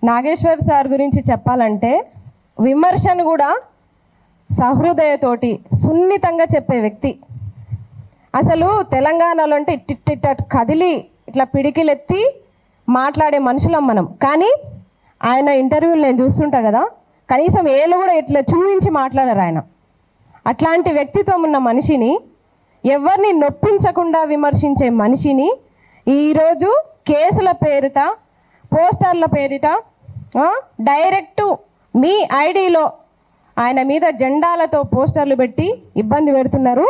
Nageshwar sir గురించి చెప్పాలంటే విమర్శను కూడా సహృదయతోటి సున్నితంగా చెప్పే వ్యక్తి. అసలు తెలంగాణలో అంటే ఇట్టిట్ట కదిలి ఇట్లా పిడికిలెత్తి మాట్లాడే మనుషులం మనం. కానీ ఆయన ఇంటర్వ్యూలు నేను చూస్తుంటా కదా, కనీసం ఏళ్ళు కూడా ఇట్లా చూపించి మాట్లాడారు ఆయన. అట్లాంటి వ్యక్తిత్వం ఉన్న మనిషిని, ఎవరిని నొప్పించకుండా విమర్శించే మనిషిని ఈరోజు కేసుల పేరిట, పోస్టర్ల పేరిట డైరెక్టు మీ ఐడిలో ఆయన మీద జెండాలతో పోస్టర్లు పెట్టి ఇబ్బంది పెడుతున్నారు.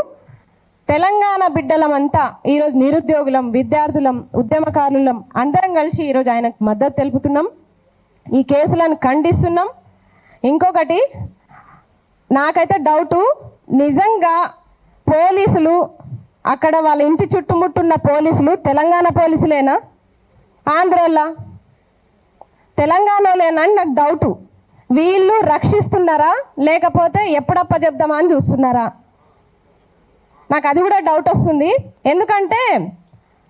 తెలంగాణ బిడ్డలమంతా ఈరోజు నిరుద్యోగులం, విద్యార్థులం, ఉద్యమకారులం అందరం కలిసి ఈరోజు ఆయనకు మద్దతు తెలుపుతున్నాం. ఈ కేసులను ఖండిస్తున్నాం. ఇంకొకటి నాకైతే డౌటు, నిజంగా పోలీసులు అక్కడ వాళ్ళ ఇంటి చుట్టుముట్టున్న పోలీసులు తెలంగాణ పోలీసులేనా, ఆంధ్రోళ్ళ, తెలంగాణలోనా అని నాకు డౌటు. వీళ్ళు రక్షిస్తున్నారా లేకపోతే ఎప్పుడప్ప చెప్దామా అని చూస్తున్నారా? నాకు అది కూడా డౌట్ వస్తుంది. ఎందుకంటే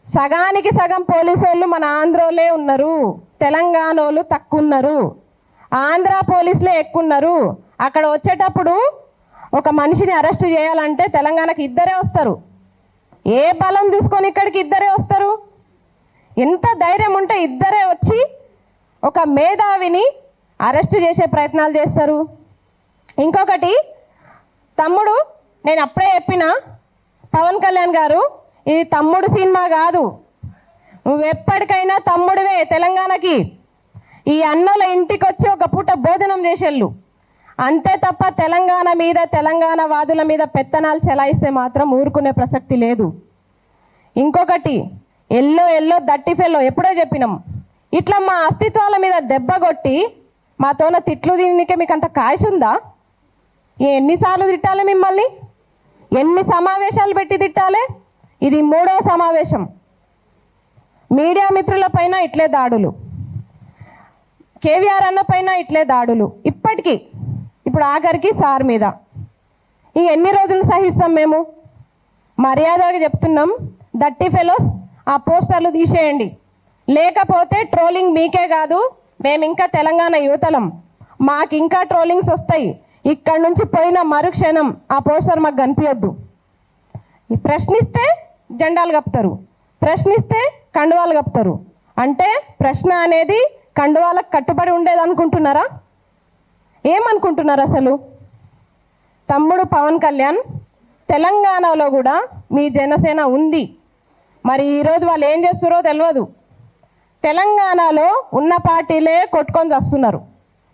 సగానికి సగం పోలీసు వాళ్ళు మన ఆంధ్రోలే ఉన్నారు, తెలంగాణ వాళ్ళు తక్కువ ఉన్నారు, ఆంధ్ర పోలీసులే ఎక్కువ ఉన్నారు. అక్కడ వచ్చేటప్పుడు ఒక మనిషిని అరెస్ట్ చేయాలంటే తెలంగాణకి ఇద్దరే వస్తారు. ఏ బలం తీసుకొని ఇక్కడికి ఇద్దరే వస్తారు? ఎంత ధైర్యం ఉంటే ఇద్దరే వచ్చి ఒక మేధావిని అరెస్ట్ చేసే ప్రయత్నాలు చేస్తారు. ఇంకొకటి తమ్ముడు, నేను అప్పుడే చెప్పిన పవన్ కళ్యాణ్ గారు, ఇది తమ్ముడు సినిమా కాదు, నువ్వు ఎప్పటికైనా తమ్ముడివే తెలంగాణకి. ఈ అన్నల ఇంటికి వచ్చి ఒక పూట భోజనం చేసేళ్ళు అంతే తప్ప తెలంగాణ మీద, తెలంగాణ వాదుల మీద పెత్తనాలు చెలాయిస్తే మాత్రం ఊరుకునే ప్రసక్తి లేదు. ఇంకొకటి, ఎల్లో దట్టి ఫెల్లో ఎప్పుడో చెప్పినాం, ఇట్లా మా అస్తిత్వాల మీద దెబ్బ కొట్టి మాతోన తిట్లు దీనికే మీకు అంత కాయసు ఉందా? ఎన్నిసార్లు తిట్టాలి మిమ్మల్ని? ఎన్ని సమావేశాలు పెట్టి తిట్టాలి? ఇది 3వ సమావేశం. మీడియా మిత్రుల పైన ఇట్లే దాడులు, కేవీఆర్ అన్న పైన ఇట్లే దాడులు, ఇప్పటికీ ఇప్పుడు ఆఖరికి సార్ మీద. ఇంక ఎన్ని రోజులు సహిస్తాం మేము? మర్యాదగా చెప్తున్నాం, దట్టి ఫెలోస్ ఆ పోస్టర్లు తీసేయండి, లేకపోతే ట్రోలింగ్ మీకే కాదు, మేము ఇంకా తెలంగాణ యువతలం, మాకు ఇంకా ట్రోలింగ్స్ వస్తాయి. ఇక్కడ నుంచి పోయిన మరుక్షణం ఆ పోస్టర్ మాకు కనిపించద్దు. ప్రశ్నిస్తే జెండాలు కప్పుతారు, ప్రశ్నిస్తే కండువాలు కప్పుతారు. అంటే ప్రశ్న అనేది కండువాలకు కట్టుబడి ఉండేది అనుకుంటున్నారా? ఏమనుకుంటున్నారు అసలు? తమ్ముడు పవన్ కళ్యాణ్, తెలంగాణలో కూడా మీ జనసేన ఉంది. మరి ఈరోజు వాళ్ళు ఏం చేస్తున్నారో తెలియదు. తెలంగాణలో ఉన్న పార్టీలే కొట్టుకొని వస్తున్నారు.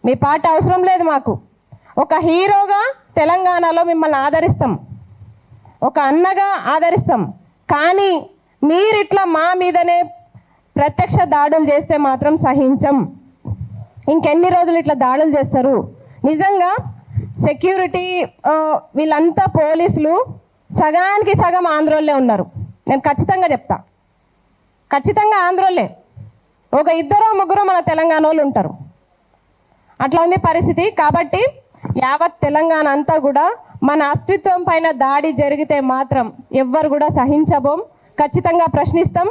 మీ పార్టీ అవసరం లేదు మాకు. ఒక హీరోగా తెలంగాణలో మిమ్మల్ని ఆదరిస్తాం, ఒక అన్నగా ఆదరిస్తాం. కానీ మీరిట్లా మా మీదనే ప్రత్యక్ష దాడులు చేస్తే మాత్రం సహించం. ఇంకెన్ని రోజులు ఇట్లా దాడులు చేస్తారు? నిజంగా సెక్యూరిటీ వీళ్ళంతా పోలీసులు సగానికి సగం ఆంధ్రోళ్ళే ఉన్నారు. నేను ఖచ్చితంగా చెప్తా, ఖచ్చితంగా ఆంధ్రోళ్ళే. ఒక 2-3 మన తెలంగాణ వాళ్ళు ఉంటారు. అట్లా ఉంది పరిస్థితి. కాబట్టి యావత్ తెలంగాణ అంతా కూడా మన అస్తిత్వం పైన దాడి జరిగితే మాత్రం ఎవ్వరు కూడా సహించబోం, ఖచ్చితంగా ప్రశ్నిస్తాం.